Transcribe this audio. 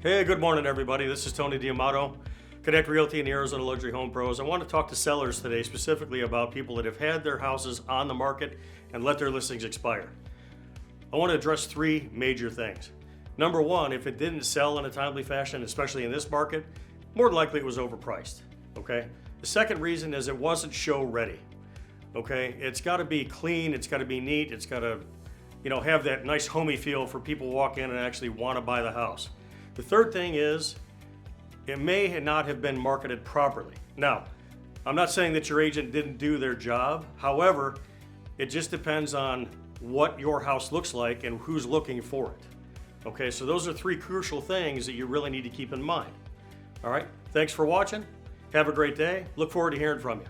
Hey, good morning, everybody. This is Tony D'Amato, Connect Realty and the Arizona Luxury Home Pros. I want to talk to sellers today specifically about people that have had their houses on the market and let their listings expire. I want to address three major things. Number one, if it didn't sell in a timely fashion, especially in this market, more than likely it was overpriced, okay? The second reason is it wasn't show ready, okay? It's got to be clean, it's got to be neat, it's got to, have that nice homey feel for people to walk in and actually want to buy the house. The third thing is it may not have been marketed properly. Now, I'm not saying that your agent didn't do their job. However, it just depends on what your house looks like and who's looking for it. Okay, so those are three crucial things that you really need to keep in mind. All right, thanks for watching. Have a great day. Look forward to hearing from you.